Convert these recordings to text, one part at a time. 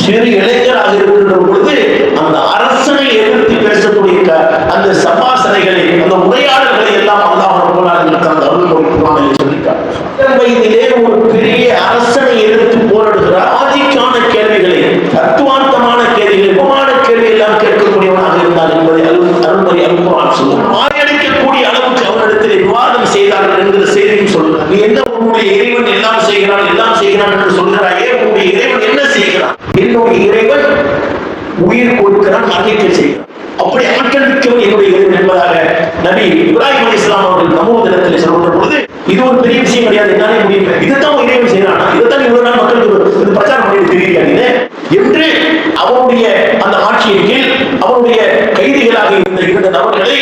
சிறு இளைஞராக இருக்கின்ற பொழுது அந்த அரசனை எதிர்த்து பேசக்கூடிய அந்த சபாசனைகளை, அந்த உரையாடல்களை எல்லாம் அல்லாஹ் ரப்பல் ஆலமீன் தனது அருள்மொழி சொல்லிட்டார். வயதிலே ஒரு பெரிய அரசனை எதிர்த்து போராடுகிறார். ஆதிக்கான கேள்விகளை, தத்துவார்த்தமான கேள்விகளை, உபமான கேள்வி எல்லாம் கேட்கக்கூடியவனாக இருந்தார் என்பதை அருள்மொழி அல்குர்ஆன் சொல்லும். மாயடிக்கக்கூடிய அளவுக்கு அவரிடத்தில் விவாதம் செய்தார்கள் என்கிற செய்தியும் சொல்கிறார். நீ என்ன உன்னுடைய இறைவன் எல்லாம் செய்கிறான் என்று சொல்கிறாயே, உன்னுடைய இறைவன் என்ன செய்கிறான்? என்னுடைய இறைவன் உயிர் கொடுக்கிறான், மன்னிக்க செய்கிறான். அப்படி ஆற்றலிக்கவன் என்னுடைய இறைவன் என்பதாக நபி இப்ராஹிம் அலைஹிஸ்ஸலாம் அவர்கள் நமோ தினத்தில் சொல்கின்ற பொழுது, இது ஒரு பெரிய விஷயம் கிடையாது, என்னாலே முடியல, இதுதான் இறைவன் செய்யறானா, இதைத்தான் இவ்வளவு நாள் மக்களுக்கு பிரச்சாரம் பண்ணிட்டு தெரிவிக்காதீங்க என்று அவருடைய அந்த ஆட்சியின் கீழ் அவருடைய கைதிகளாக இருந்த 2 நபர்களை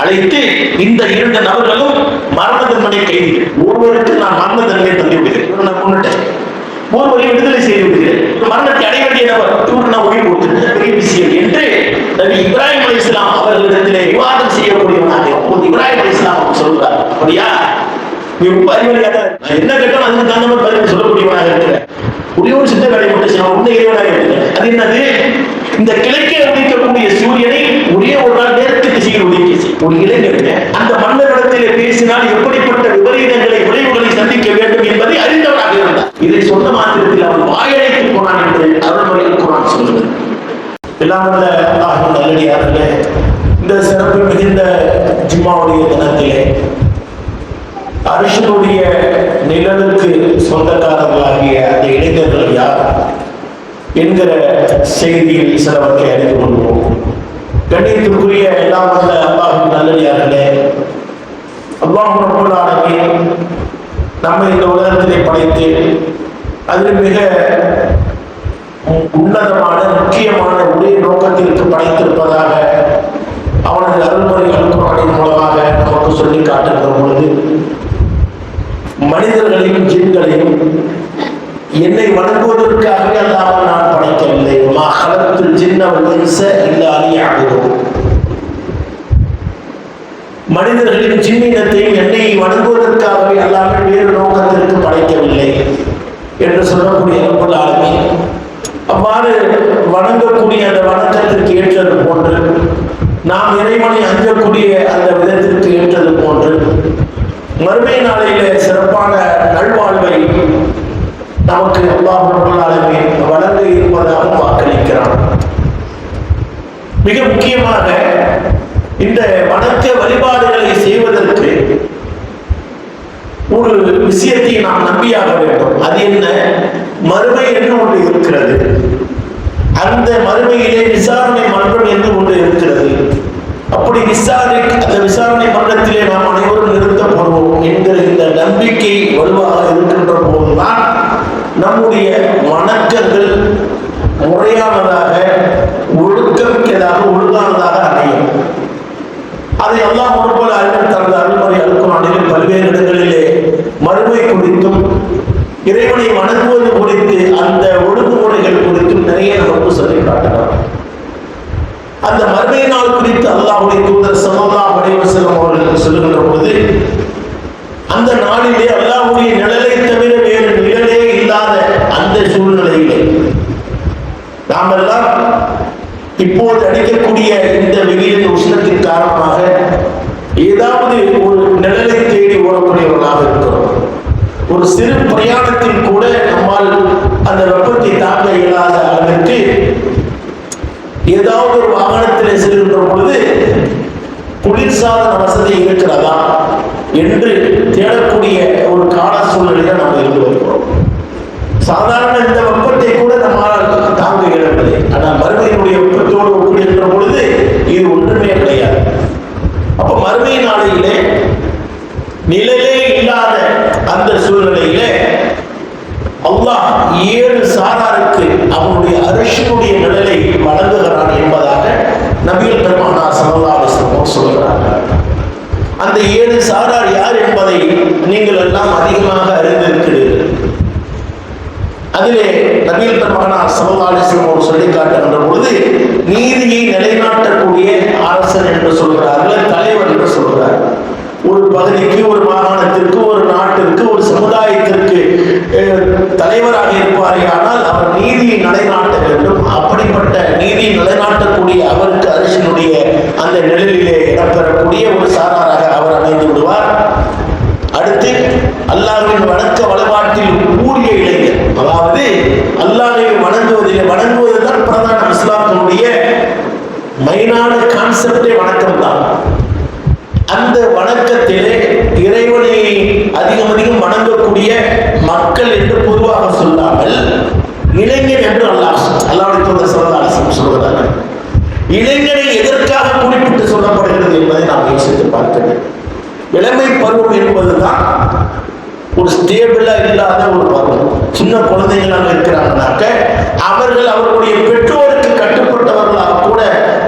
அழைத்து, இந்த 2 நபர்களும் மரண தண்டனை கைதிகள், ஒருவருக்கு நான் மரண தண்டனை தந்து விடுகிறேன், நான் கொண்டுட்டேன், ஒருவரை விடுதலை செய்து விடுகிறேன், மரணத்தை அடைய வேண்டிய நபர் இவருக்கு நான் உயிர் கொடுத்துட்டேன், பெரிய விஷயம் என்று நபி இப்ராஹிம் அலைஹிஸ்ஸலாம் அவர்களிடத்திலே விவாதம் செய்யக்கூடியவனாக இப்ராஹிம் அலைஹிஸ்ஸலாம் சொல்றார். அப்படியா, நீ ரொம்ப அறிவாளியாக என்ன கேட்டாலும் அதுக்கு தகுந்த மாதிரி பதில் சொல்லக்கூடியவனாக இருக்கிறேன், ஒரே ஒரு சித்த வேலை மட்டும் செய்யணும், உன்னை இறைவனாக இருக்கிறேன். அது என்னது? இந்த கிழக்கே உதிக்கக்கூடிய சூரியனை ஒரே ஒரு நாள் நேரத்து திசையில் உதிக்க செய்யும் ஒரு இளைஞருக்கு அந்த மன்னரிடத்திலே பேசினால் எப்படிப்பட்ட விபரீதங்களை, விளைவுகளை சந்திக்க வேண்டும் என்பதை அறிந்தவராக இருந்தார். இதை சொன்ன மாத்திரத்தில் அவன் வாயழைத்து போனான் என்று அருள்மொழி அல்குர்ஆன் சொல்கிறது. எல்லாம் வல்ல அல்லாஹ்வின் நல்லடியார்களே, இந்த சிறப்பு மிகுந்த ஜும்மாவுடைய தினத்திலே அரிஷனுடைய நிழலுக்கு சொந்தக்காரர்களாகிய அந்த இளைஞர்கள் யார் என்கிற செய்தியில் சிலவற்றை அறிந்து கொள்வோம். கண்ணியத்திற்குரிய எல்லாம் வல்ல அல்லாஹ்வின் நல்லடியார்களே, அல்லாஹ் ரப்பல் ஆலமீன் நம்மை இந்த உலகத்திலே படைத்து அதில் மிக உன்னதமான முக்கியமான ஒரே நோக்கத்திற்கு படைத்திருப்பதாக அவனது அருள்மொழி அல்குர்ஆனின் மூலமாக நமக்கு சொல்லி காட்டுகிற பொழுது, மனிதர்களையும் ஜின்களையும் என்னை வணங்குவதற்காகவே அல்லாமல் நான் படைக்கவில்லை. மா ஹலக்துல் ஜின்ன வல் இன்ஸ இல்லா லியஅபுதூன். மனிதர்களின் ஜின்னினத்தையும் என்னை வணங்குவதற்காகவே அல்லாமல் வேறு நோக்கத்திற்கு படைக்கவில்லை என்று சொல்லக்கூடிய ரப்பல் ஆலமீன் அவ்வாறு வணங்கக்கூடிய அந்த வணக்கத்திற்கு ஏற்றது போன்று, நாம் இறைவனை அஞ்சக்கூடிய அந்த விதத்திற்கு ஏற்றது போன்று, மறுமை நாளையிலே சிறப்பான நல்வாழ்வை நமக்கு அல்லாஹ் ரப்பல் ஆலமீன் வழங்க இருப்பதாக வாக்களிக்கிறான். மிக முக்கியமாக இந்த வணக்க வழிபாடுகளை செய்வதற்கு ஒரு விஷயத்தை நாம் நம்பியாக வேண்டும். அது என்ன? மறுமை என்று ஒன்று இருக்கிறது. அந்த மறுமையிலே விசாரணை மன்றம் என்று ஒன்று இருக்கிறது. அப்படி அந்த விசாரணை மன்றத்திலே நாம் அனைவரும் நிறுத்தப்படுவோம் என்கிற இந்த நம்பிக்கை வலுவாக இருக்கின்ற போதுதான் நம்முடைய வணக்கங்கள் முறையானதாக, ஒழுக்கமிக்கதாக, ஒழுங்கானதாக அமையும். அதை அல்லாஹ் ரப்பல் ஆலமீன் தனது அருள்மொழி அல்குர்ஆனில் பல்வேறு இடங்களிலே மறுமை குறித்தும் இறைவனை வணங்குவது குறித்து, அந்த ஒழுங்குமுறைகள் குறித்தும் நிறைய நமக்கு சொல்லி காட்டினார். அந்த மறுமை நாள் குறித்து அல்லாஹ்வுடைய தூதர் ஸல்லல்லாஹு அலைஹி வஸல்லம் அவர்கள் சொல்லுகின்ற பொழுது, அந்த நாளிலே அல்லாஹ்வுடைய நிழலை தவிர வேறு நிழலே இல்லாத அந்த சூழ்நிலையிலே நாமெல்லாம் இப்போது அடிக்கக்கூடிய இந்த வெயிலின் உஷ்ணத்தின் காரணமாக ஏதாவது ஒரு நிழலை தேடி ஓடக்கூடியவர்களாக இருக்கிறோம். ஒரு சிறு பிரயாணத்தில் கூட நம்மால் அந்த வெப்பத்தை தாங்க இயலாத அளவிற்கு ஏதாவது ஒரு வாகனத்திலே செல்கின்ற பொழுது குளிர்சாதன வசதி இருக்கிறதா என்று தேடக்கூடிய ஒரு கால சூழ்நிலையில நாம் இருந்து வருகிறோம். சாதாரண இந்த வெப்பத்தை கூட நம்மால் தாங்க இயலவில்லை. ஆனால் மறுமையினுடைய வெப்பத்தோடு ஒப்பிடுகின்ற பொழுது இது ஒன்றுமே கிடையாது. அப்ப மறுமை நாளையிலே நிழலே இல்லாத அந்த சூழ்நிலையிலே அல்லாஹ் 7 சாராருக்கு அவனுடைய அரிஷனுடைய நிழலை வழங்குகிறான் என்பதாக நபிகள் பெருமானார் ஸல்லல்லாஹு அலைஹி வஸல்லம் சொல்கிறார்கள். அந்த 7 சாரார் யார் என்பதை நீங்கள் எல்லாம் அதிகமாக அறிந்திருக்கிறீர்கள். அதிலே நபிகள் பெருமானார் ஸல்லல்லாஹு அலைஹி வஸல்லம் சொல்லி காட்டுகின்ற பொழுது, நீதியை நிலைநாட்டக்கூடிய அரசன் என்று சொல்கிறார்கள், தலைவர் என்று சொல்கிறார்கள். ஒரு பகுதிக்கு, ஒரு மாகாணத்திற்கு, ஒரு நாட்டிற்கு, ஒரு சமுதாயத்திற்கு தலைவராக இருப்பாரே ஆனால் அவர் நீதியை நிலைநாட்ட நீதி நிலைநாட்டக்கூடிய அவருக்கு அரசினுடைய அந்த நிழலிலே இடம்பெறக்கூடிய ஒரு சாராராக அவர் அமைந்து விடுவார். அடுத்து அல்லாஹ்வின் வணக்க வழிபாட்டில் ஊறிய இளைஞர், அதாவது அல்லாஹ்வை வணங்குவதுதான் பிரதான இஸ்லாத்தினுடைய மெயினான கான்செப்டே வணக்கம் தான். அந்த வணக்கத்திலே இறைவனை அதிகம் வணங்கக்கூடிய மக்கள் என்று பொதுவாக சொல்லாமல் இளைஞர் என்று அல்லாஹ்வுடைய தூதர் ஸல்லல்லாஹு அலைஹி வஸல்லம் சொல்கிறார்கள். இளைஞரை எதற்காக குறிப்பிட்டு சொல்லப்படுகிறது என்பதை நாம் யோசித்து பார்க்க வேண்டும். இளமை பருவம் என்பதுதான் ஒரு ஸ்டேபிளா இல்லாத ஒரு பருவம். சின்ன குழந்தைகளாக இருக்கிறாங்கனாக்க அவர்கள் அவர்களுடைய பெற்றோருக்கு கட்டுப்பட்டவர்களாக கூட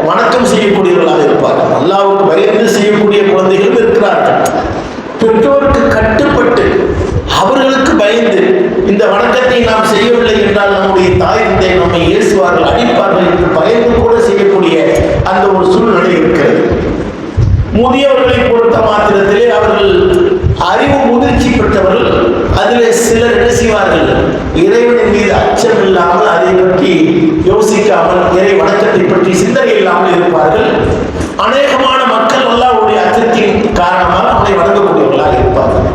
வணக்கம் செய்யக்கூடியவர்களாக இருப்பார்கள். அல்லாஹ்வுக்கு பயந்து செய்யக்கூடிய குழந்தைகளும் இருக்கிறார்கள். பெற்றோருக்கு கட்டுப்பட்டு அவர்களுக்கு பயந்து இந்த வணக்கத்தை நாம் செய்யவில்லை என்றால் நம்முடைய தாய் தந்தை நம்மை ஏசுவார்கள், அடிப்பார்கள் என்று பயந்து கூட செய்யக்கூடிய அந்த ஒரு சூழ்நிலை இருக்கிறது. முதியவர்களை பொறுத்த மாத்திரத்திலே அவர்கள் அறிவு முதிர்ச்சி பெற்றவர்கள். அதிலே சிலர் என்ன செய்வார்கள், இறைவனின் மீது அச்சம் இல்லாமல் அதை பற்றி யோசிக்காமல் இறை வணக்கத்தை பற்றி சிந்தனை இல்லாமல் இருப்பார்கள். அநேகமான மக்கள் அல்லாஹ்வுடைய அச்சத்தின் காரணமாக அவனை வணங்கக்கூடியவர்களாக இருப்பார்கள்.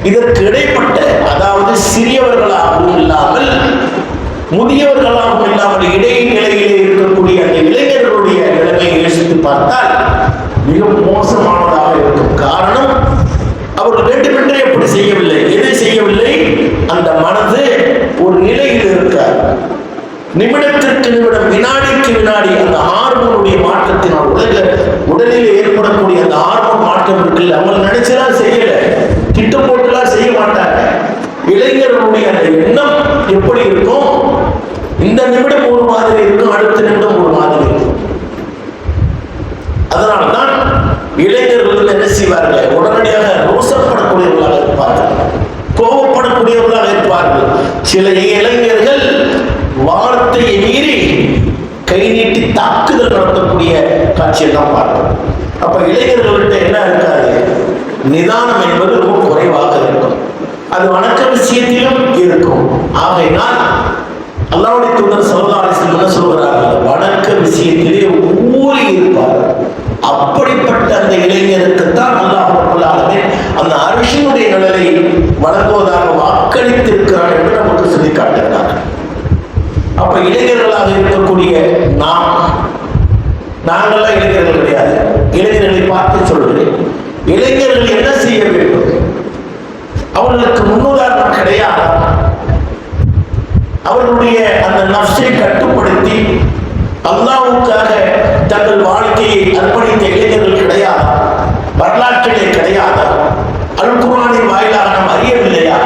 இதற்கு இடைப்பட்ட, அதாவது சிறியவர்களாகவும் இல்லாமல் முதியவர்களாகவும் இல்லாமல் இடைநிலையிலே இருக்கக்கூடிய அந்த இளைஞர்களுடைய நிலைமையை யோசித்து பார்த்தால் மிக மோசமானதாக இருக்கும். காரணம், அவர்கள் வேண்டுமென்றே எப்படி செய்யவில்லை. எதை செய்யவில்லை? அந்த மனது ஒரு நிலையில் இருக்கார். நிமிடத்திற்கு நிமிடம், வினாடிக்கு வினாடி அந்த ஹார்மோனுடைய மாற்றத்தினால் உடலில் ஏற்படக்கூடிய அந்த ஹார்மோன் மாற்றம் இருக்குல்ல, அவங்க நினைச்சலாம் செய்யல, திட்டம் போட்டுலாம் செய்ய மாட்டாங்க. இளைஞர்களுடைய அந்த எண்ணம் எப்படி இருக்கும்? இந்த நிமிடம் ஒரு மாதிரி இருக்கும், அடுத்த நிமிடம் ஒரு மாதிரி இருக்கும். அதனால்தான் இளைஞர்கள் என்ன செய்வார்கள், உடனடியாக ரோசப்படக்கூடியவர்களாக இருப்பார்கள், கோபப்படக்கூடியவர்களாக இருப்பார்கள். சில இளைஞர்கள் வார்த்தையை மீறி கை நீட்டி தாக்குதல் நடத்தக்கூடிய காட்சியை தான் பார்க்கிறோம். அப்ப இளைஞர்கள்ட்ட என்ன இருக்காது, நிதானம் என்பது ரொம்ப குறைவாக இருக்கும். அது வணக்க விஷயத்திலும் இருக்கும். ஆகையினால் அல்லாஹ்வுடைய தூதர் ஸல்லல்லாஹு அலைஹி வஸல்லம் என்ன சொல்கிறார்கள், வணக்க விஷயத்திலே ஊறி இருப்பார். அப்படிப்பட்ட அந்த இளைஞருக்குத்தான் அல்லாஹ் ரப்பல் ஆலமீன் அந்த அர்ஷினுடைய நிழலை வழங்குவதாக வாக்களித்திருக்கிறார் என்று நமக்கு சொல்லி காட்டுகிறார். அப்ப இளைஞர்களாக இருக்கக்கூடிய நாங்கள்லாம் இளைஞர்கள் கிடையாது. இளைஞர்களை பார்த்து சொல்கிறேன், இளைஞர்கள் என்ன செய்ய வேண்டும்? அவர்களுக்கு முன்னுதாரணம் கிடையாது. அவர்களுடைய அந்த நஃப்ஸை கட்டுப்படுத்தி அல்லாஹ்வுக்காக தங்கள் வாழ்க்கையை அர்ப்பணித்த இளைஞர்கள் கிடையாது. வரலாற்றிலே கிடையாது. அல் குர்ஆனின் வாயிலாக நாம் அறியவில்லையா?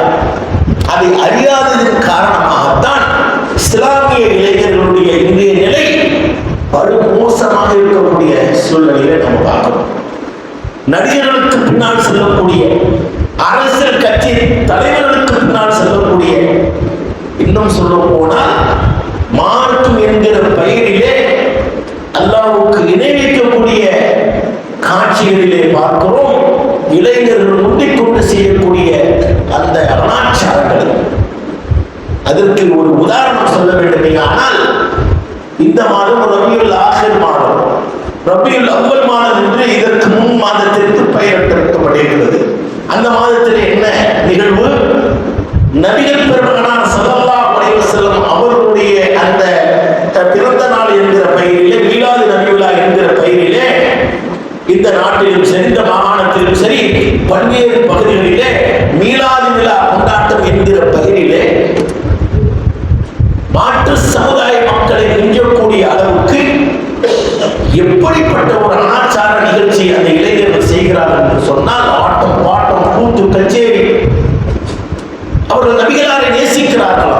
அதை அறியாததன் காரணமாகத்தான் இஸ்லாமிய இளைஞர்களுடைய இன்றைய நிலை படு மோசமாக இருக்கக்கூடிய சூழ்நிலையை நம்ம பார்க்கிறோம். நடிகர்களுக்கு பின்னால் செல்லக்கூடிய, அரசியல் கட்சி தலைவர்களுக்கு பின்னால் செல்லக்கூடிய, இன்னும் சொல்ல போனால் மார்க்கம் என்கிற பெயரிலே அல்லாஹ்வுக்கு இணை வைக்கக்கூடிய காட்சிகளிலே பார்க்கிறோம். இளைஞர்கள் முந்திக்கொண்டு செய்யக்கூடிய அந்த அனாச்சாரங்கள். அதற்கு ஒரு உதாரணம் சொல்ல வேண்டும். ஆனால் இந்த மாதம் ரபியுல் ஆஹிர் மாதம், ரபியுல் அவ்வல் மாதம் என்று இதற்கு முன் மாதத்திற்கு பெயரிட்டிருக்கப்படுகிறது. அந்த மாதத்தில் என்ன நிகழ்வு? நபிகள் பெருமகனார் ஸல்லல்லாஹு அலைஹி வஸல்லம் அவர்களுடைய அந்த பிறந்த நாள் என்கிற பெயரிலே, மீலாது நபியுல்லா என்கிற பெயரிலே இந்த நாட்டிலும் சரி, இந்த மாகாணத்திலும் சரி, பல்வேறு பகுதிகளிலே மீலாது விழா கொண்டாட்டம் என்கிற பெயரிலே மாற்று சமுதாய மக்களை மிஞ்சக்கூடிய அளவுக்கு எப்படிப்பட்ட ஒரு அனாச்சார நிகழ்ச்சி அந்த இளைஞர்கள் செய்கிறார்கள் என்று சொன்னால், ஆட்டம் பாட்டம் கூத்து கச்சேரி. அவர்கள் நபிகளாரை நேசிக்கிறார்களா?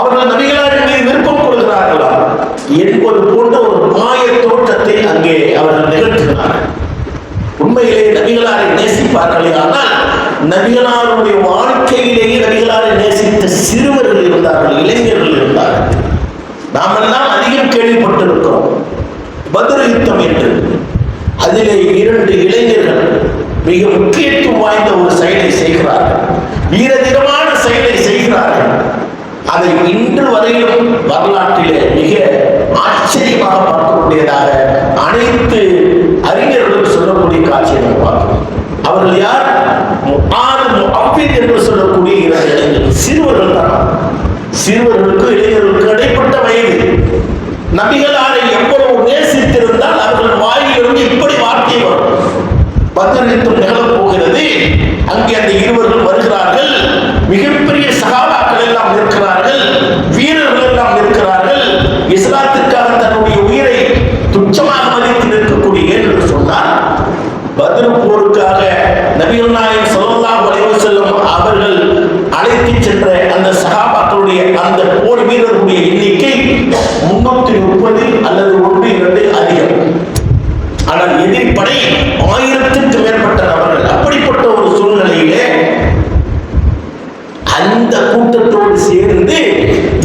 அவர்கள் நபிகளாரின் மீது விருப்பம் கொள்கிறார்களா என்பது போன்ற ஒரு மாய தோற்றத்தை அங்கே அவர்கள் நிகழ்த்துகிறார்கள். உண்மையிலே நபிகளாரை நேசிப்பார்களே, ஆனால் நபிகளாருடைய வாழ்க்கையிலேயே நபிகளாரை நேசித்த சிறுவர்கள் இருந்தார்கள், இளைஞர்கள் இருந்தார்கள். நாமெல்லாம் அதிகம் கேள்விப்பட்டிருக்கிறோம் பத்ர் யுத்தம் என்று. அதிலே 2 இளைஞர்கள் மிக முக்கியத்துவம் வாய்ந்த ஒரு செயலை செய்கிறார்கள், வீரதீரமான செயலை செய்கிறார்கள். அதை இன்று வரையிலும் வரலாற்றிலே மிக சொல்லக்கூடியதாக அனைத்து அறிஞர்களும் சொல்லக்கூடிய காட்சியை நாம் பார்க்கிறோம். அவர்கள் யார்? என்று சொல்லக்கூடிய இரண்டு இளைஞர்கள், சிறுவர்கள் தான். சிறுவர்களுக்கு இளைஞர்களுக்கு இடைப்பட்ட வயது. நபிகளாரை எவ்வளவு நேசித்திருந்தால் அவர்கள் வாயிலிருந்து இப்படி வார்த்தை வரும். பத்ர் யுத்தம் நிகழப் போகிறது. அங்கே அந்த இருவர்கள் வருகிறார்கள். மிகப்பெரிய சகாபாக்கள் எல்லாம் இருக்கிறார்கள், வீரர்கள் எல்லாம் இருக்கிறார்கள். இஸ்லாத்திற்காக தன்னுடைய உயிரை துச்சமாக மதித்து நிற்கக்கூடிய என்று சொன்னார். பத்ர் போருக்காக நபிகள் நாயகம் ஸல்லல்லாஹு அலைஹி வஸல்லம் அவர்கள் அழைத்து சென்ற அந்த சகாபாக்களுடைய அந்த போர் வீரர்களுடைய எண்ணிக்கை 330 அல்லது 1-2 அதிகம். ஆனால் எதிர்ப்படை 1000க்கும் மேற்பட்ட நபர்கள். அப்படிப்பட்ட ஒரு சூழ்நிலையிலே அந்த கூட்டத்தோடு சேர்ந்து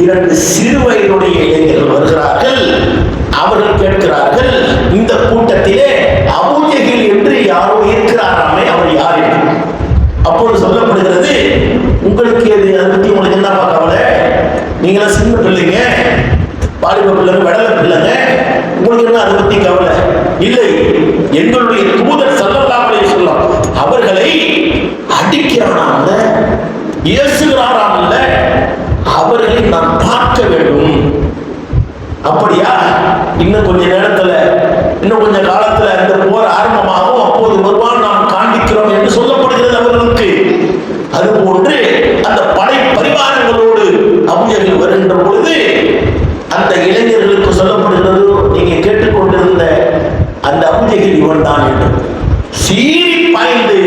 2 சிறு வயதுடைய இளைஞர்கள் வருகிறார்கள். அவர்கள் கேட்கிறார்கள், இந்த கூட்டத்திலே அபூ ஜஹல் என்று யாரோ இருக்கிறாராமே, அவர் யார் என்று. அப்போது சொல்லப்படுகிறது, உங்களுக்கு அதை பற்றி உங்களுக்கு என்ன கவலை? நீங்களாம் சின்ன பிள்ளைங்க, பாலிப பிள்ளைங்க, வடல பிள்ளைங்க, உங்களுக்கு என்ன அதை பற்றி கவலை? இல்லை, எங்களுடைய தூதர் ஸல்லல்லாஹு அலைஹி வஸல்லம் அவர்களை அடிக்கிறானாம, ஏசுகிறாராமல்ல, அவர்களை நான் பார்க்க வேண்டும். அப்படியா? இன்னும் கொஞ்ச நேரத்துல, இன்னும் கொஞ்ச காலத்துல அந்த போர் ஆரம்பமாகும், அப்போது வருவான், நாம் காண்பிக்கிறோம் என்று சொல்லப்படுகிறது அவர்களுக்கு. அதுபோன்று அந்த படை பரிவாரங்களோடு அபூ ஜஹல் வருகின்ற பொழுது அந்த இளைஞர்களுக்கு சொல்லப்படுகிறது, நீங்க கேட்டுக்கொண்டிருந்த அந்த அபூ ஜஹல் இவன் தான் என்று. சீறி பாய்ந்து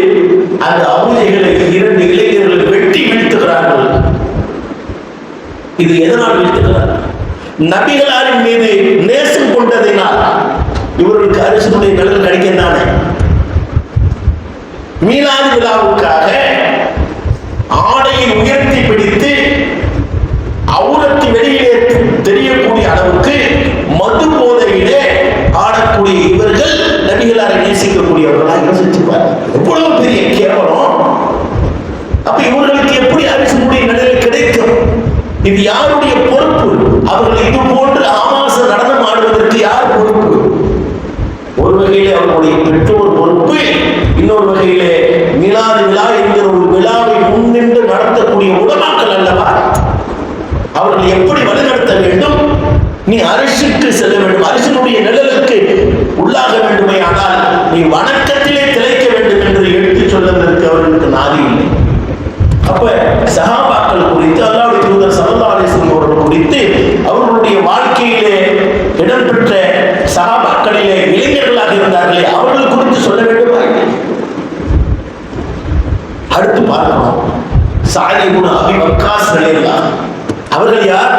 அந்த அபூ ஜஹலை 2 இளைஞர்கள் வெட்டி வீழ்த்துகிறார்கள். இது எதனால் வீழ்த்துகிறார்கள்? நபிகளாரின் மீது நேசம் கொண்டதினால். இவர்களுக்கு அரசனுடைய நிழல் கிடைக்கின்றானே. மீலாது விழாவுக்காக ஆடையை உயர்த்தி பிடித்து அவுரத்து வெளியிலே தெரியக்கூடிய அளவுக்கு மது போதையிலே ஆடக்கூடிய இவர்கள் நபிகளாரை நேசிக்கக்கூடியவர்களாக யோசிச்சுப்பார். எவ்வளவு பெரிய கேவலம்! அப்ப இவர்களுக்கு எப்படி அரசனுடைய நிழல் கிடைக்கும்? இது யாருடைய பொறுப்பு? அவர்கள் இது போன்று ஆபாச நடனம் ஆடுவதற்கு யார் பொறுப்பு? ஒரு வகையிலே அவர்களுடைய பெற்றோர் பொறுப்பு, இன்னொரு வகையிலே மிலாது விழா என்கிற ஒரு விழாவை முன்னின்று நடத்தக்கூடிய உலமாக்கள் அல்லவா, அவர்கள் எப்படி வழிநடத்த வேண்டும்? நீ அரசுக்கு செல்ல வேண்டும், அரசனுடைய நிழலுக்கு உள்ளாக வேண்டுமே, ஆனால் நீ வணக்கத்திலே திளைக்க வேண்டும் என்று எடுத்துச் சொல்வதற்கு அவர்களுக்கு நாதி இல்லை. அப்ப சஹாபாக்கள் குறித்து, அல்லாஹ்வுடைய தூதர் ஸல்லல்லாஹு அலைஹி வஸல்லம் அவர்கள் குறித்து, அவர்களுடைய வாழ்க்கையிலே இடம்பெற்ற சஹாபாக்களிலே இளைஞர்களாக இருந்தார்களே, அவர்கள் குறித்து சொல்ல வேண்டும். அடுத்து பார்க்கலாம், ஸஅத் இப்னு அபீ வக்காஸ் ரலியல்லாஹு அன்ஹு. அவர்கள் யார்?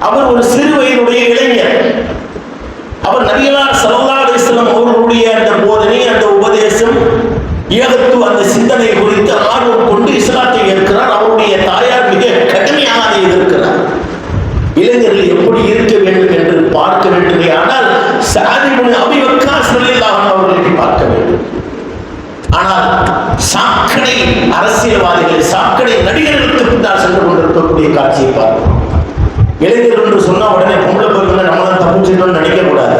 அவர் ஒரு சிறு வயதுடைய இளைஞர். அவர் நபிகளார் ஸல்லல்லாஹு அலைஹி வஸல்லம் அவர்களுடைய அந்த போதனை, அந்த உபதேசம், ஏகத்துவ அந்த சிந்தனை குறித்து ஆர்வம் கொண்டு இஸ்லாத்தை ஏற்கிறார். அவருடைய தாயார் மிக கடுமையாக அதை எதிர்க்கிறார். இளைஞர்கள் எப்படி இருக்க வேண்டும் என்று பார்க்க வேண்டுமே, ஆனால் ஸஅத் இப்னு அபீ வக்காஸ் ரலியல்லாஹு அன்ஹு அவர்களை பார்க்க வேண்டும். ஆனால் சாக்கடை அரசியல்வாதிகள், சாக்கடை நடிகர்களுக்கு பின்னால் சென்று கொண்டிருக்கக்கூடிய காட்சியை பார்க்கிறோம். இளைஞர்கள் என்று சொன்னா உடனே பொம்பளை பிள்ளைங்க நம்மளாம் தப்பிச்சுட்டோம்னு நினைக்க கூடாது.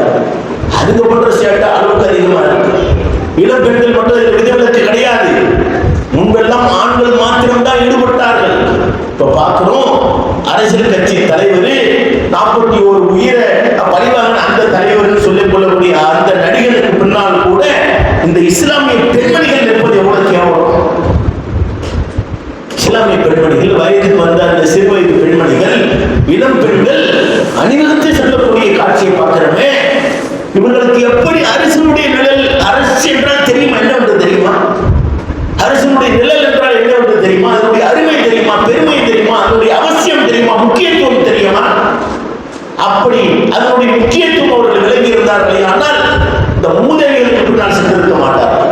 அதுக்கு பண்ற சேட்டை அளவுக்கு அதிகமா இருக்கு. இளம் பெண்கள் மட்டும் விதிவிலக்கு கிடையாது. முன்பெல்லாம் ஆண்கள் மாத்திரம்தான் ஈடுபட்டார்கள். இப்ப பார்க்கிறோம், அரசியல் கட்சி தலைவர் 41 உயிரை பழிவாங்க அந்த தலைவர் சொல்லிக் கொள்ளக்கூடிய அந்த நடிகருக்கு பின்னால் கூட இந்த இஸ்லாமிய பெண்மணிகள் இருப்பது எவ்வளவு கேவலம்! இஸ்லாமிய பெண்மணிகள், வயதுக்கு வந்த அந்த சிறு வயது பெண்மணிகள், இளம் பெண்கள் அணிவகுத்து செல்லக்கூடிய காட்சியை பார்க்கிறோமே. இவர்களுக்கு எப்படி அரசனுடைய நிழல், அரசு என்றால் தெரியுமா, என்னவென்று தெரியுமா? அரசனுடைய நிழல் என்றால் என்னவென்று தெரியுமா? அதனுடைய அருமை தெரியுமா? பெருமை தெரியுமா? அதனுடைய அவசியம் தெரியுமா? முக்கியத்துவம் தெரியுமா? அப்படி அதனுடைய முக்கியத்துவம் அவர்கள் விளங்கி இருந்தார்களே, ஆனால் இந்த மூதேவிகளுக்கு பின்னால் சென்றிருக்க மாட்டார்கள்.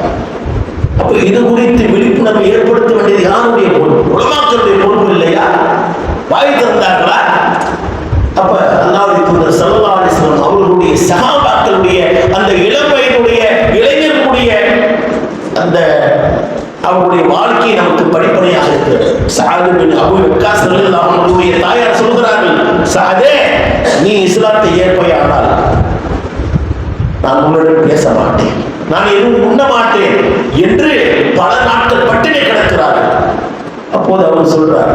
அப்ப இது குறித்து விழிப்புணர்வை ஏற்படுத்த வேண்டியது யாருடைய பொறுப்பு? உலமாக்களுடைய பொறுப்பு இல்லையா? வாய் திறந்தார்களா? அப்ப அல்லாஹ்வுடைய தூதர் ஸல்லல்லாஹு அலைஹி வஸல்லம் அவர்களுடைய சஹாபாக்களுடைய அந்த இளம் வயதுடைய இளைஞர்களுடைய அந்த அவருடைய வாழ்க்கை நமக்கு படிப்பனையாக இருக்கிறது. ஸஅத் பின் அபூ வக்காஸ் ரலியல்லாஹு அன்ஹுடைய தாயார் சொல்கிறார்கள், ஸஅதே, நீ இஸ்லாத்தை ஏற்பையானால் உன்னுடன் பேச மாட்டேன், நான் எதுவும் உண்ண மாட்டேன் என்று பல நாட்கள் பட்டினி கிடக்கிறார்கள். அப்போது அவர் சொல்றார்,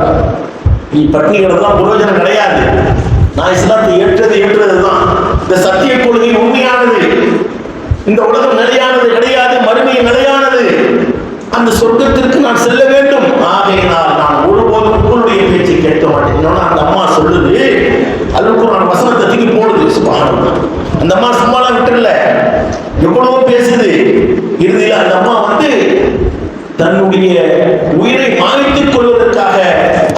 நீ பட்டினி கிடக்கலாம் பிரயோஜனம் கிடையாது, நான் இஸ்லாத்தை ஏற்றதுதான், இந்த சத்திய கொள்கை உண்மையானது, இந்த உலகம் நிலையானது கிடையாது, மறுமை நிலையானது, அந்த சொர்க்கத்திற்கு நான் செல்ல வேண்டும், ஆகையினால் நான் ஒருபோதும் உங்களுடைய பேச்சை கேட்க மாட்டேன். அந்த அம்மா சொல்லுது, அதுக்கு நான் வசனத்தை தூக்கி போடுது. சுபஹானல்லாஹ். அந்த அம்மா சும்மாலாம் விட்டுல, எவ்வளவோ பேசுது. இறுதியில் அந்த அம்மா தன்னுடைய உயிரை மாய்த்துக் கொள்வதற்காக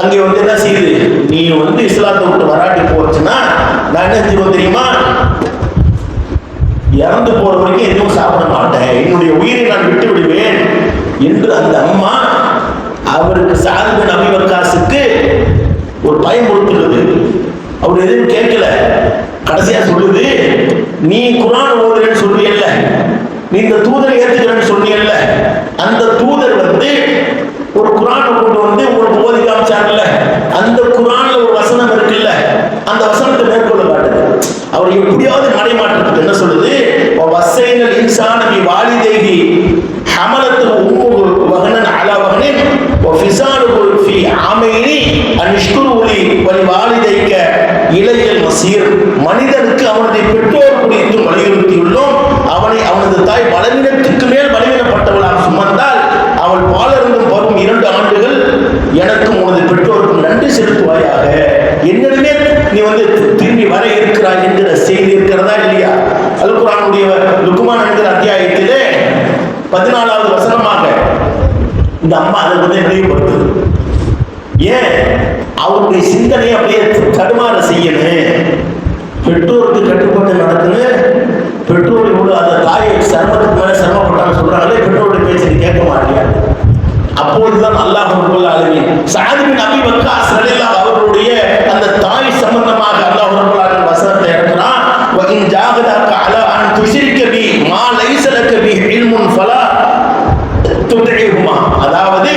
அங்கே என்ன செய்யுது, நீ இஸ்லாத்தை விட்டு வராட்டி போச்சுன்னா நான் என்ன செய்வோம் தெரியுமா, இறந்து போற வரைக்கும் எதுவும் சாப்பிட மாட்டேன், என்னுடைய உயிரை நான் விட்டு விடுவேன் என்று அந்த அம்மா அவருக்கு சாத் பின் அபீ வக்காஸுக்கு ஒரு பயம் கொடுத்துள்ளது. அவர் எதுவும் கேட்கல. கடைசியா சொல்லுது, நீ குர்ஆன் ஓதுறேன்னு சொல்றியல்ல, நீ இந்த தூதரை ஏத்துக்கிறேன்னு சொன்னியல்ல, அந்த தூதர் ஒரு குர்ஆனை கொண்டு உங்களுக்கு ஓதி காமிச்சாங்கல்ல, அந்த குர்ஆன்ல ஒரு வசனம் இருக்குல்ல, அந்த வசனத்தை மேற்கொள்ள காட்டுது. அவர் எப்படியாவது மறைமாற்றத்துக்கு என்ன சொல்லுது, வஸைனல் இன்சான பி வாலிதைஹி ஹமலத்து உம்முஹு வஹனன் அலா வஹனின் வஃபிஸாலுஹு ஃபீ ஆமைனி அன்ஷ்குரு லி வலிவாலிதைக இலையல் மஸீர். மனிதனுக்கு அவனுடைய பெற்றோர் குறித்து வலியுறுத்தியுள்ளோம், அவனது தாய் பலவீனத்துக்கு மேல் பலவீனப்பட்டவளாக சுமந்தால் அவள் பாலருந்தும் வரும் 2 ஆண்டுகள் எனக்கும் உனது பெற்றோருக்கும் நன்றி செலுத்துவாயாக, என்னிடமே நீ திரும்பி வர இருக்கிறாய் என்கிற செய்தி இருக்கிறதா இல்லையா? அல் குர்ஆனுடைய லுக்மான் என்கிற அத்தியாயத்திலே 14வது வசனமாக இந்த அம்மா அதை நினைவுபடுத்துது. ஏன் அவருடைய சிந்தனையை அப்படியே தடுமாற செய்யணும், பெற்றோருக்கு கட்டுப்பட்டு நடக்கணும், பெற்றோர் இவ்வளவு அந்த தாயை சிரமத்துக்கு மேல சிரமப்பட்டான்னு சொல்றாங்களே, பெற்றோருடைய பேச்சை கேட்க மாட்டியா? அப்போதுதான் அல்லாஹ் ரப்பல் ஆலமீன் சாத் பின் அபீ வக்காஸ் ரலியல்லாஹு அவர்களுடைய அந்த தாய் சம்பந்தமாக அல்லாஹ் ரப்பல் ஆலமீன் வசனத்தை இறக்குறான். வ இன் ஜாஹதக அலா அன் துஷ்ரிக பி மா லைஸ லக பி இல்முன் ஃபலா துத்இஹுமா. அதாவது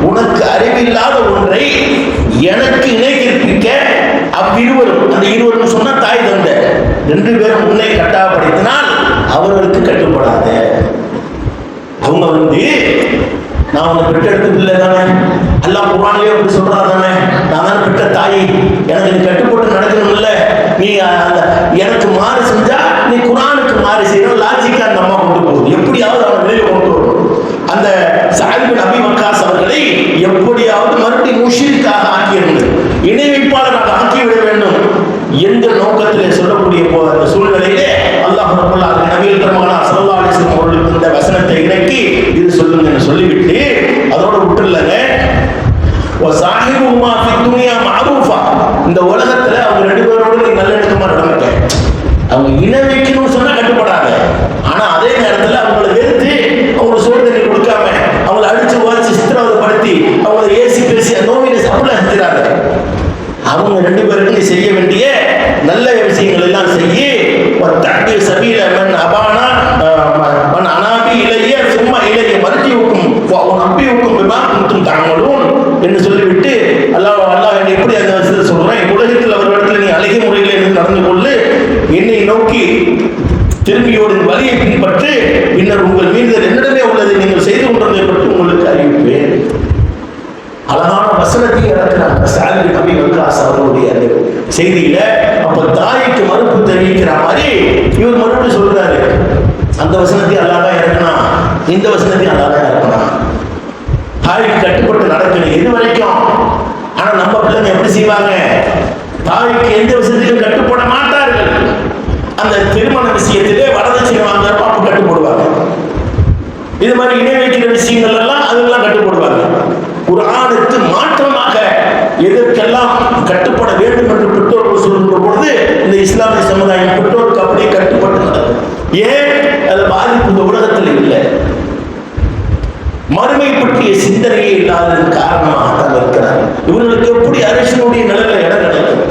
உனக்கு அறிவில்லாத ஒன்றை எனக்கு இணை கற்பிக்க அவ்விருவரும், அந்த இருவரும் சொன்ன தாய் தந்தை 2 பேரும் உன்னை கட்டாயப்படுத்தினால் அவர்களுக்கு கட்டுப்படாத. அவங்க நான் உன்னை பெற்றெடுத்த பிள்ளை தானே, எல்லாம் குர்ஆன்லயே அப்படி சொல்றா தானே, நான் தான் பெற்ற தாய், எனக்கு நீ கட்டுப்பட்டு நடக்கணும் இல்ல, நீ எனக்கு மாறு செஞ்சா நீ குர்ஆனுக்கு மாறு செய்யணும், லாஜிக்கா அந்த அம்மா கொண்டு போகுது. எப்படியாவது அவன் வெளியே கொண்டு வரணும். அந்த சாத் பின் அபீ வக்காஸ் அவர்களை எப்படியாவது மறுபடியும் முஷ்ரிக்காக ஆக்கியிருந்தது, இணை வைப்பாளராக ஆக்கிவிட வேண்டும் என்ற நோக்கத்திலே சொல்லக்கூடிய அந்த சூழ்நிலையிலே அல்லாஹ் ரப்பல் ஆலமீன் நபிகள் பெருமானார் ஸல்லல்லாஹு அலைஹி வஸல்லம் அவர்களுக்கு இந்த வசனத்தை இறக்கி இது சொல்லுங்கன்னு சொல்லிவிட்டு அதோட விட்டுலங்க, வஸாஹிபுஹுமா ஃபி துன்யா மஅரூஃபா. இந்த உலகத்துல அவங்க 2 பேரோட நீ நல்லிணக்கமா நடந்துக்க. அவங்க இணை வைக்கணும்னு சொன்னா கட்டுப்படாத, ஆனா அதே நேரத்துல அவங்களை வெறுத்து அவங்களுக்கு சோறு தண்ணி கொடுக்காம அவங்களை அடிச்சு உதைச்சு சித்திரவதைப்படுத்தி அவங்களை ஏசி பேசி நோவினை சாப்பிட செஞ்சிடாத. அவங்க 2 பேருக்கு நீ செய்ய வேண்டிய நல்ல விஷயங்கள் எல்லாம் செய்யி. தட்டி சபீல மன் அபானா மன் அனாபி இலைய சும்மா இலைய மர்ஜிவுக்கும் நம்பிவுக்கும் பிமா குன்தும் தஅமலூன் என்று சொல்லிவிட்டு அல்லாஹ் என்னை எப்படி அந்த விஷயத்தை சொல்றேன், உலகத்தில் அவர்களிடத்தில் நீ அழகிய முறையில் எனக்கு நடந்து கொள்ளு, என்னை நோக்கி திரும்பியோடு வழியை பின்பற்று, பின்னர் உங்கள் மீது என்னிடமே உள்ளதை நீங்கள் செய்து கொண்டதை பற்றி உங்களுக்கு அறிவிப்பேன். அழகான வசனத்தை இறக்குறாங்க சாத் பின் அபீ வக்காஸ் அவர்களுடைய செய்தியில. அப்ப தாய்க்கு மறுப்பு தெரிவிக்கிற மாதிரி இவர் மறுபடியும் சொல்றாரு, அந்த வசனத்தை அல்லாஹ் இறக்குனா, இந்த வசனத்தை அல்லாஹ் இறக்குனா, தாய்க்கு கட்டுப்பட்டு நடக்கணும் எது வரைக்கும். ஆனா நம்ம பிள்ளைங்க எப்படி செய்வாங்க, தாய்க்கு எந்த விஷயத்திலும் கட்டுப்பட மாட்டார்கள். அந்த திருமண விஷயத்திலே வரதட்சணை வாங்குறப்ப அப்ப கட்டுப்படுவாங்க. இது மாதிரி இணை வைக்கிற விஷயங்கள் எல்லாம் அதெல்லாம் கட்டுப்படுவாங்க. குர்ஆனுக்கு மாற்றமாக எதற்கெல்லாம் கட்டுப்பட வேண்டும் என்று பெற்றோர்கள் சொல்கின்ற பொழுது இந்த இஸ்லாமிய சமுதாயம் பெற்றோருக்கு அப்படியே கட்டுப்பட்டு நடக்கும். ஏன் அது பாதிப்பு இந்த உலகத்தில் இல்லை, மறுமை பற்றிய சிந்தனையே இல்லாததன் காரணமாக தான் இருக்கிறார். இவர்களுக்கு எப்படி அரசினுடைய நிலையில இடம் கிடைக்கும்?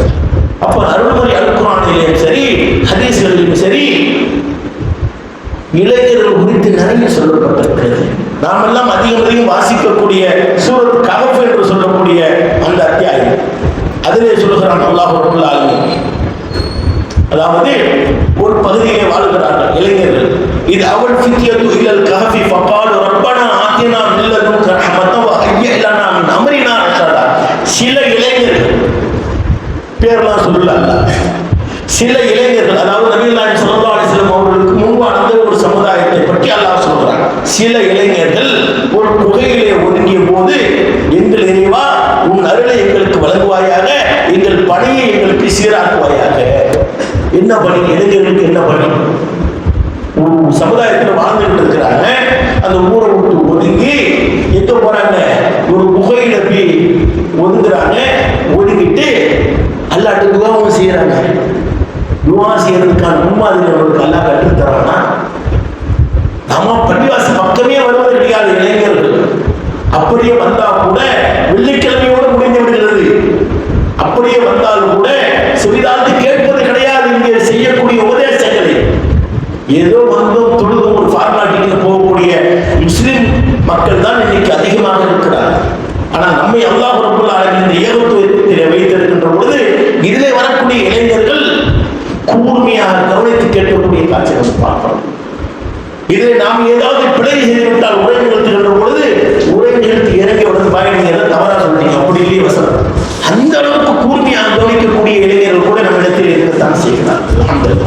அப்ப அருள்மறை அல் குர்ஆனிலும் சரி ஹதீஸ்களிலும் சரி இளைஞர்கள் குறித்து நிறைய சொல்லப்பட்டிருக்கிறது. நாம் எல்லாம் அதிகம் வாசிக்கக்கூடிய சூரத் கஹஃப் என்று சொல்லக்கூடிய அந்த அத்தியாயம், அதிலே சொல்கிறான் அல்லாஹ் ரப்பல் ஆலமீன், அதாவது ஒரு பகுதியிலே வாழ்கிறார்கள் இளைஞர்கள். இது அவள் ஃபித்யத்து இலல் கஹஃபி ஃபகாலு ரப்பனா ஆத்தினா மின் லதுன்க ரஹ்மத்தன் வ ஹய்யிஅ லனா மின் அம்ரினா ரஷதா. சில இளைஞர்கள், பேர்லாம் சொல்லல, சில இளைஞர்கள், அதாவது நபிகள் ஸல்லல்லாஹு அலைஹி வஸல்லம் அவர்களுக்கு முன்பு அந்த ஒரு சமுதாயத்தை பற்றி அல்லாஹ் சொல்றாங்க. சில இளைஞர்கள் ஒரு குகையிலே ஒதுங்கிய போது, எங்கள் இறைவா உன் அருளை எங்களுக்கு வழங்குவாயாக, எங்கள் பணியை எங்களுக்கு சீராக்குவாயாக. என்ன பணி? இளைஞர்களுக்கு என்ன பணி? ஒரு சமுதாயத்தில் வாழ்ந்துட்டு இருக்கிறாங்க. அந்த ஊரை விட்டு ஒதுங்கி எங்க போறாங்க? ஒரு குகையில போய் ஒதுங்குறாங்க. ஒதுங்கிட்டு அல்லாஹ்ட்ட துஆவும் செய்யறாங்க. துஆ செய்யறதுக்கான முன்மாதிரி அவர்களுக்கு அல்லாஹ் கற்றுத் தரானா? நம்ம பள்ளிவாசி பக்கமே வருவது கிடையாது இளைஞர்கள். அப்படியே வந்தா கூட வெள்ளிக்கிழமையோடு முடிந்து விடுகிறது. அப்படியே வந்தாலும் கூட சிறிதாழ்ந்து கேட்பது கிடையாது. இங்கே செய்யக்கூடிய உபதேசங்களை ஏதோ வந்தோம் தொழுதும் ஒரு ஃபார்மாலிட்டிக்கு போகக்கூடிய முஸ்லிம் மக்கள் தான் இன்னைக்கு அதிகமாக இருக்கிறார்கள். ஆனால் நம்மை அல்லாஹ் ரப்பல் ஆலமீன் இந்த ஏகத்துவத்திலே வைத்திருக்கின்ற பொழுது இதிலே வரக்கூடிய இளைஞர்கள் கூர்மையாக கவனித்து கேட்கக்கூடிய காட்சிகளை பார்க்கிறோம். இதில் நாம் ஏதாவது பிழை செய்துவிட்டால் உரை நிகழ்த்துகின்ற பொழுது உரை நிகழ்த்தி இறங்கி உடனே பாருங்க தவறா சொல்றீங்க, அப்படி இல்லையே வசனம். அந்த அளவுக்கு கூர்மையாக கவனிக்கக்கூடிய இளைஞர்கள் கூட நம்ம இடத்தில் இருக்கத்தான் செய்கிறார்கள்.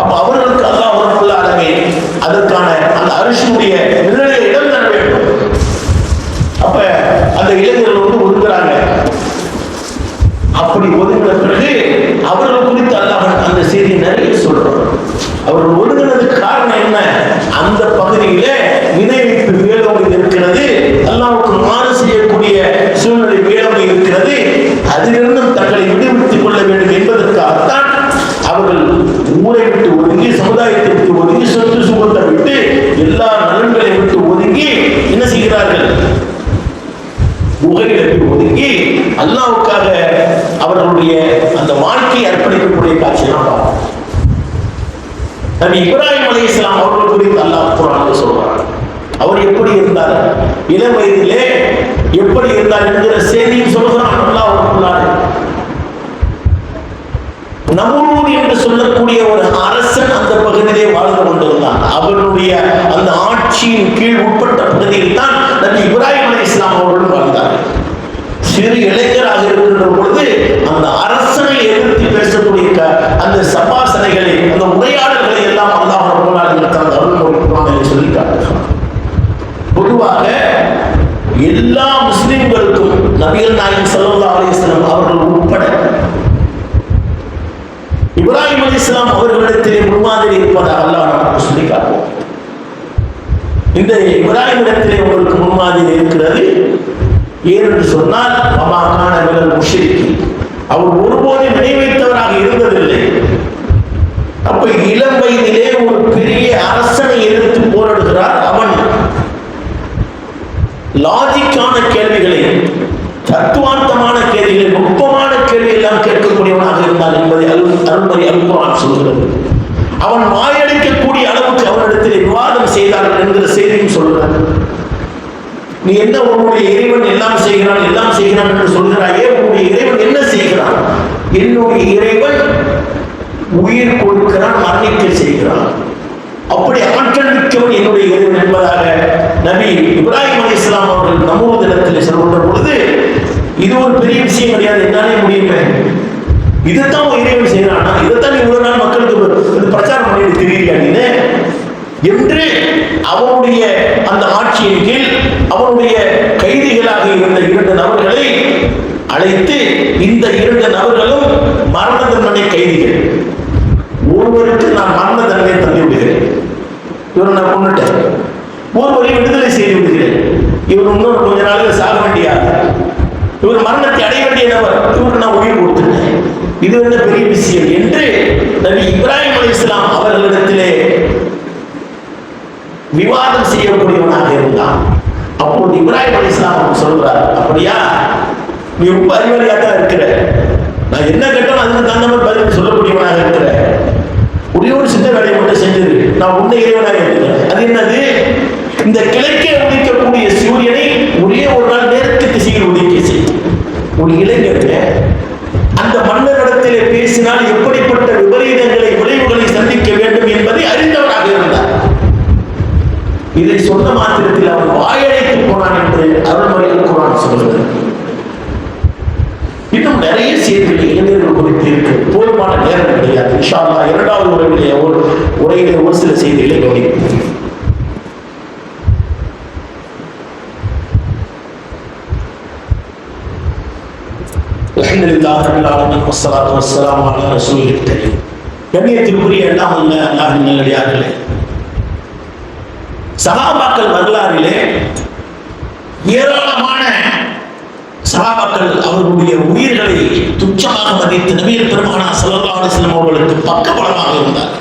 அப்ப அவர்களுக்கு அல்லாஹ் ரப்பல் ஆலமீன் அதற்கான அந்த அரிசியுடைய நிழலில் இடம் தர வேண்டும். அப்ப அந்த இளைஞர்கள் ஒதுங்குறாங்க. அப்படி ஒதுங்கின பிறகு அவர்கள் குறித்து அல்லாஹ் அந்த செய்தி நிறைய சொல்றார். அவர்கள் ஒதுங்கினதுக்கு காரணம் என்ன? அந்த பகுதியிலே வினை வைப்பு வேதம் இருக்கிறது, அல்லாஹ்வுக்கு மாறு செய்யக்கூடிய சூழ்நிலை வேதம் இருக்கிறது. அதிலிருந்தும் தங்களை விடுவித்துக் கொள்ள வேண்டும் என்பதற்காகத்தான் அவர்கள் ஊரை விட்டு ஒதுங்கி, சமுதாயத்தை விட்டு ஒதுங்கி, சொத்து சுகத்தை விட்டு, எல்லா நலன்களை விட்டு ஒதுங்கி என்ன செய்கிறார்கள்? குகையில ஒதுங்கி அல்லாஹ்வுக்காக அவர்களுடைய அந்த வாழ்க்கையை அர்ப்பணிக்கக்கூடிய காட்சியெல்லாம் பார்ப்போம். நபி இப்ராஹிம் அலைஹிஸ்ஸலாம் அவர்கள் குறித்து அல்லாஹ் குர்ஆனில் சொல்றார். அவர் எப்படி இருந்தார், இளம் வயதிலே எப்படி இருந்தார் என்கிற செய்தியும் சொல்கிறான் அல்லாஹ் ரப்பல் ஆலமீன். நம்ரூத் என்று சொல்லக்கூடிய ஒரு அரசன் அந்த பகுதியிலே வாழ்ந்து கொண்டிருந்தான். அவருடைய அந்த ஆட்சியின் கீழ் உட்பட்ட பகுதியில் தான் நபி இப்ராஹிம் அலைஹிஸ்ஸலாம் அவர்கள் வாழ்ந்தார்கள். சிறு இளைஞராக இருக்கின்ற பொழுது அந்த அரசனை எதிர்த்து பேசக்கூடிய அந்த சபாசனைகளை, அந்த உரையாடல்களை எல்லாம் அல்லாஹ் ரப்பல் ஆலமீன் தனது அருள்மொழி குர்ஆனில் சொல்லி காட்டுகிறார். பொதுவாக எல்லா முஸ்லிம்களுக்கும் நபிகள் நாயகம் ஸல்லல்லாஹு அலைஹி வஸல்லம் அவர்கள் உட்பட இப்ராஹிம் அலைஹிஸ்ஸலாம் அவர்களிடத்திலே முன்மாதிரி இருப்பதாக அல்லாஹ் நமக்கு சொல்லி காட்டுவோம். இந்த இப்ராஹிம் இடத்திலே உங்களுக்கு முன்மாதிரி இருக்கிறது. ஏனென்று சொன்னால் மமாகான மினல் முஷ்ரிக்கீன், அவர் ஒருபோதும் வினை வைத்தவராக இருந்ததில்லை. அப்ப இளம் வயதிலே ஒரு பெரிய அரசனை எதிர்த்து போராடுகிறார். அவன் லாஜிக்கான கேள்விகளை, தத்துவார்த்தமான கேள்விகளை, நுட்பமான கேள்வி எல்லாம் கேட்கக்கூடியவனாக இருந்தான் என்பதை அருள்மறை அல்குர்ஆன் சொல்கிறது. அவன் வாயடிக்கக்கூடிய அளவுக்கு அவனிடத்தில் விவாதம் செய்தார்கள் என்கிற செய்தியும் சொல்கிறார். நீ என்ன உன்னுடைய இறைவன் எல்லாம் செய்கிறான் என்று சொல்கிறாயே, உன்னுடைய இறைவன் என்ன செய்கிறான்? என்னுடைய இறைவன் உயிர் கொடுக்கிறான், மரணிக்க செய்கிறான். அப்படி ஆற்றல் மிக்கவன் என்னுடைய இறைவன் என்பதாக நபி இப்ராஹிம் அலைஹிஸ்ஸலாம் அவர்கள் நம்ரூத் இடத்தில் சொல்கின்ற பொழுது, இது ஒரு பெரிய விஷயம் கிடையாது, என்னாலே முடியுமே, இதைத்தான் இறைவன் செய்யறானா, இதைத்தான் இவ்வளவு நாள் மக்களுக்கு பிரச்சாரம் பண்ணிட்டு தெரியுறியா நீ என்று அவனுடைய அந்த ஆட்சியின் கீழ் அவனுடைய கைதிகளாக இருந்த 2 நபர்களை அழைத்து, இந்த 2 நபர்களும் மரண தண்டனை கைதிகள், ஒருவருக்கு நான் மரண தண்டனை தந்து விடுகிறேன், இவரை நான் கொண்டுட்டேன், ஒருவரை விடுதலை செய்து விடுகிறேன், இவர் இன்னொரு கொஞ்ச நாளில் சாக வேண்டியார், இவர் மரணத்தை அடைய வேண்டிய நபர், இவருக்கு நான் உயிர் கொடுத்துட்டேன், இது என்ன பெரிய விஷயம் என்று நபி இப்ராஹிம் அலைஹிஸ்ஸலாம் அவர்களிடத்திலே விவாதம் செய்யக்கூடியவனாக இருந்தான். அப்போது இப்ராஹிம் அலைஹிஸ்ஸலாம் சொல்றார், அப்படியா, நீ ரொம்ப அறிவாளியா தான் இருக்கிற, நான் என்ன கேட்டாலும் அதுக்கு தகுந்த மாதிரி பதில் சொல்லக்கூடியவனாக இருக்கிற, ஒரே ஒரு சின்ன வேலையை மட்டும் செஞ்சது, நான் உன்னை இறைவனாக இருக்கிறேன். அது என்னது? இந்த கிழக்கே உதிக்கக்கூடிய சூரியனை ஒரே ஒரு நாள் நேரத்து திசையில் உதிக்க செய்யும் ஒரு இளைஞர் அந்த மன்னரிடத்திலே பேசினால் எப்படிப்பட்ட விபரீத சொன்ன மாத்திரத்தில் அவன் வாயடைத்து போனான் என்று அருள்மறையில் குர்ஆன் சொல்கிறது. இன்னும் நிறைய செய்திகள் இளைஞர்கள் குறித்து இருக்கு. போதுமான நேரம் கிடையாது. இன்ஷா அல்லாஹ் இரண்டாவது உரையிலே ஒரு சில செய்திகளை கவனிப்போம். அல்ஹம்துலில்லாஹி ரப்பில் ஆலமீன் வஸ்ஸலாத்து வஸ்ஸலாமு அலா ரசூலில் கரீம். கண்ணியத்திற்குரிய எல்லாம் உள்ள அல்லாஹ்வின் நல்லடியார்களே, சஹாபாக்கள் வரலாறிலே ஏராளமான சஹாபாக்கள் அவர்களுடைய உயிர்களை துச்சமாக மதித்து நபிகள் பெருமானார் ஸல்லல்லாஹு அலைஹி வஸல்லம் அவர்களுக்கு பக்கபலமாக இருந்தார்.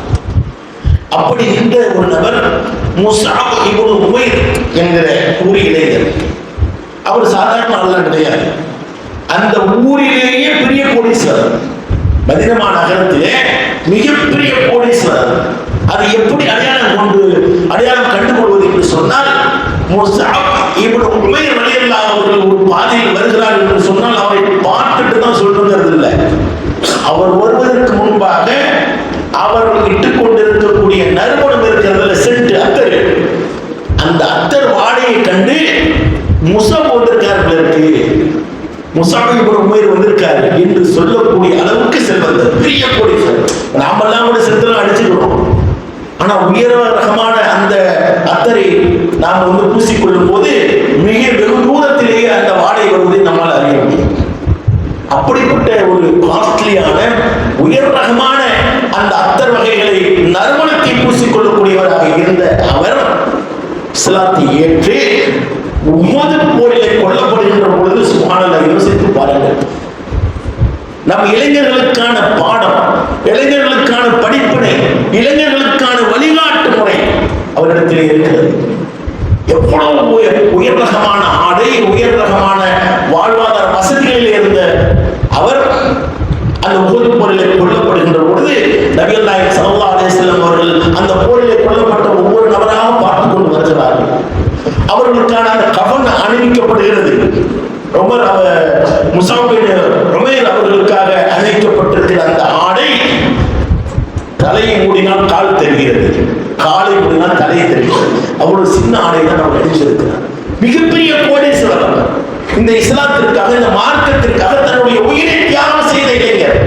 அப்படி நின்ற ஒரு நபர் முஸ்அப் இப்னு உமைர் என்கிற ஊரிலே இருந்தார். அவர் சாதாரண ஆள் கிடையாது. அந்த ஊரிலேயே பெரிய கோடீஸ்வரர், மதீனா நகரத்திலே மிகப்பெரிய கோடீஸ்வரர். அது எப்படி அடையாளம் கண்டுகொள்வது என்று சொன்னால், முஸ்அப் இப்னு உமைர் ரலியல்லாஹு அவர்கள் ஒரு பாதையில் வருகிறார் என்று சொன்னால் அவரை பார்த்துட்டு தான் சொல்றது இல்லை. அவர் வருவதற்கு முன்பாக அவர்கள் இட்டுக் கொண்டிருக்கக்கூடிய நறுமணம் இருக்கிறதுல சென்ட் அத்தர், அந்த அத்தர் வாடையை கண்டு முஸ்அப் வந்திருக்காரு, முஸ்அப் இப்னு உமைர் வந்திருக்காரு என்று சொல்லக்கூடிய அளவுக்கு செல்வந்தர், பெரிய கோடீஸ்வரர். நாமெல்லாம் கூட செலுத்தலாம் அடிச்சுக்கிறோம். ஆனா உயர ரகமான அந்த அத்தரை நாம் பூசிக்கொள்ளும் போது மிக வெகு தூரத்திலேயே அந்த வாடை வருவதை நம்மால் அறிய முடியும். அப்படிப்பட்ட ஒரு காஸ்ட்லியான உயர் ரகமான அந்த அத்தர் வகைகளை நறுமணத்தை பூசிக்கொள்ளக்கூடியவராக இருந்த அவர் இஸ்லாத்தை ஏற்று உஹது போரிலே கொல்லப்படுகின்ற பொழுது சுப்ஹானல்லாஹ் யோசித்து பாருங்கள். நம் இளைஞர்களுக்கான பாடம், இளைஞர்களுக்கான படிப்பினை, இளைஞர்களுக்கான வழிகாட்டு முறை அவரிடத்திலே இருக்கிறது. எவ்வளவு உயர் ரகமான ஆடை, உயர் ரகமான வாழ்வாதார வசதிகளில் இருந்த அவர் அந்த உஹது போரிலே கொல்லப்படுகின்ற பொழுது நபிகள் நாயகம் ஸல்லல்லாஹு அலைஹி வஸல்லம் அவர்கள் அந்த போரிலே கொல்லப்பட்ட ஒவ்வொரு நபராக பார்த்துக் கொண்டு வருகிறார்கள். அவர்களுக்கான அந்த கஃன் அணிவிக்கப்படுகிறது. முஸ்அப் இப்னு உமைர் அவர்களுக்காக அணிவிக்கப்பட்டிருக்கிற அந்த ஆடை தலையை மூடினால் கால் தெரிகிறது, காலை மூடினால் தலையை தெரிகிறது. அவ்வளவு சின்ன ஆடை தான் அவர் அணிந்திருக்கிறார். மிகப்பெரிய கோடீஸ்வரர். இந்த இஸ்லாத்திற்காக, இந்த மார்க்கத்திற்காக தன்னுடைய உயிரை தியாகம் செய்த இளைஞர்.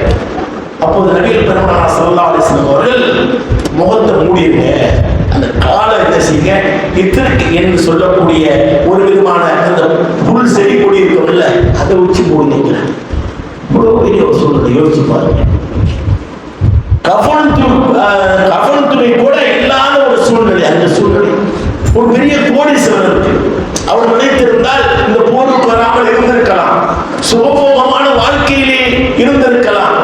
அப்போது நபிகள் பெருமானார் ஸல்லல்லாஹு அலைஹி வஸல்லம் அவர்கள் முகத்தை மூடிடுங்க, அந்த காலை என்ன செய்யுங்க, இத்திற்கு என்று சொல்லக்கூடிய ஒரு விதமான அந்த புல் செடி கொடி இருக்கும்ல, அதை வச்சு மூடிங்க. சொல்றது யோசிச்சு பாருங்க. கஃன் துணி கூட இல்லாத ஒரு சூழ்நிலை, அந்த சூழ்நிலை ஒரு பெரிய கோடீஸ்வரருக்கு. அவர் நினைத்திருந்தால் இந்த போருக்கு வராமல் இருந்திருக்கலாம், சுகபோகமான வாழ்க்கையிலே இருந்திருக்கலாம்.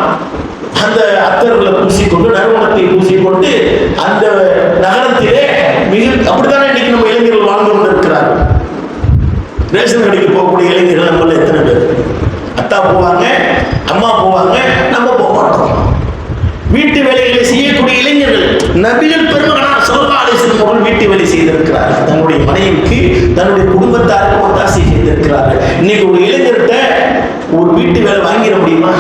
அந்த அத்தர்களை பூசிக்கொண்டு, நறுமணத்தை பூசிக்கொண்டு அந்த நகரத்திலே அப்படித்தானே இன்னைக்கு நம்ம இளைஞர்கள் வாழ்ந்து கொண்டிருக்கிறார்கள். ரேஷன் கடைக்கு போகக்கூடிய இளைஞர்கள் நம்மள எத்தனை பேர்? அத்தா போவாங்க, அம்மா போவாங்க, நம்ம போக மாட்டோம். வீட்டு வேலைகளை செய்யக்கூடிய இளைஞர்கள் நபிகள் பெருமகனார் ஸல்லல்லாஹு அலைஹி வஸல்லம் அவர்கள் வீட்டு வேலை செய்திருக்கிறார். தன்னுடைய மனைவிக்கு, தன்னுடைய குடும்பத்தாருக்கு ஒத்தாசை செய்திருக்கிறார்கள். இன்னைக்கு ஒரு இளைஞர்கிட்ட ஒரு வீட்டு வேலை வாங்கிட முடியுமா?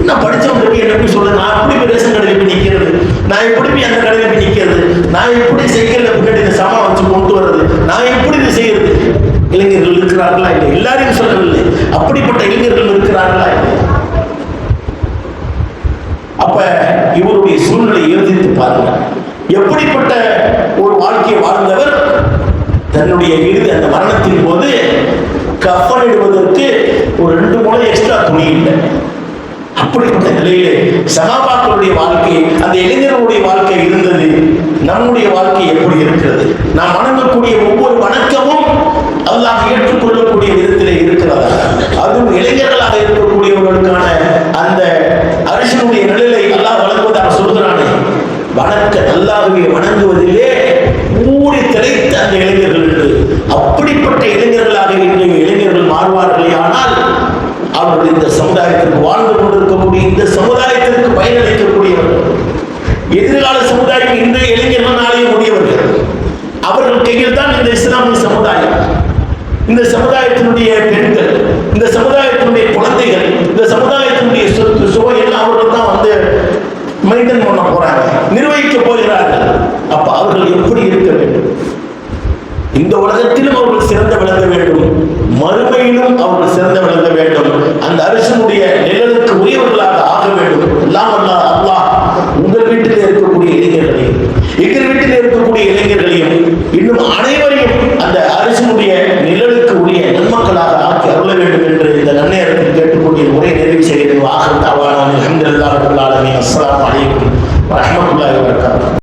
நான் படிச்சவங்களுக்கு என்ன போய் சொல்ல, நான் எப்படி போய் ரேஷன் கடையில் போய் நிற்கிறது, நான் எப்படி போய் அந்த கடையில் போய் நிற்கிறது, நான் எப்படி சைக்கிளில் பின்னாடி இந்த சாமான் வச்சு கொண்டு வர்றது, நான் எப்படி இது செய்யறது? இளைஞர்கள் இருக்கிறார்களா இல்லை? எல்லாரையும் சொல்லவில்லை, அப்படிப்பட்ட இளைஞர்கள் இருக்கிறார்களா இல்லை? அப்ப இவருடைய சூழ்நிலை யோசித்து பாருங்க. எப்படிப்பட்ட ஒரு வாழ்க்கையை வாழ்ந்தவர். தன்னுடைய இறுதி அந்த மரணத்தின் போது கஃனிடுவதற்கு ஒரு 2 முறை எக்ஸ்ட்ரா துணி இல்லை. அப்படிப்பட்ட நிலையிலே சஹாபாக்களுடைய வாழ்க்கை, அந்த இளைஞர்களுடைய வாழ்க்கை இருந்தது. நம்முடைய வாழ்க்கை எப்படி இருக்கிறது? நாம் வணங்கக்கூடிய ஒவ்வொரு வணக்கமும் அல்லாஹ் ஏற்றுக்கொள்ளக்கூடிய விதத்திலே இருக்கிறதா? அதுவும் இளைஞர்களாக இருக்கக்கூடியவர்களுக்கான அந்த அரிசனுடைய நிலையை அல்லாஹ் வழங்குவதாக சொல்கிறானே, அல்லாஹ்வை வணங்குவதிலே ஊறி திளைத்த அந்த இளைஞர்கள் என்று. அப்படிப்பட்ட இளைஞர்களாக இன்றைய இளைஞர்கள் மாறுவார்களே ஆனால் அவர்கள் இந்த சமுதாயத்திற்கு வாழ்ந்து கொண்டிருக்கக்கூடிய, இந்த சமுதாயத்திற்கு பயனளிக்கக்கூடியவர்கள். எதிர்கால சமுதாயம் இன்றைய இளைஞர்கள் நாளைய முடியவர்கள். அவர்கள் கையில் தான் இந்த இஸ்லாமிய சமுதாயம், இந்த சமுதாயத்தினுடைய பெண்கள், இந்த சமுதாயத்தினுடைய குழந்தைகள், இந்த சமுதாயத்தினுடைய சொத்து சுவை எல்லாம் அவர்கள் தான் மெயின்டைன் பண்ண போறாங்க, நிர்வகிக்க போகிறார்கள். அப்ப அவர்கள் எப்படி இருக்க வேண்டும்? உலகத்திலும் அவர்கள் சிறந்த விளங்க வேண்டும், மறுமையிலும் அவர்கள் சிறந்த விளங்க வேண்டும், அந்த அரசனுடைய நிழலுக்கு உரியவர்களாக ஆக வேண்டும். எல்லாம் அல்லாஹ் உங்கள் வீட்டில் இருக்கக்கூடிய இளைஞர்களையும் எங்கள் வீட்டில் இருக்கக்கூடிய இளைஞர்களையும் இன்னும் அனைவரையும் அந்த அரசனுடைய நிழலுக்கு உரிய நன்மக்களாக ஆக்கி அருள வேண்டும் என்று இந்த நன்னேரத்தில் கேட்டுக்கொண்டு உரை நிறைவு செய்கிறேன்.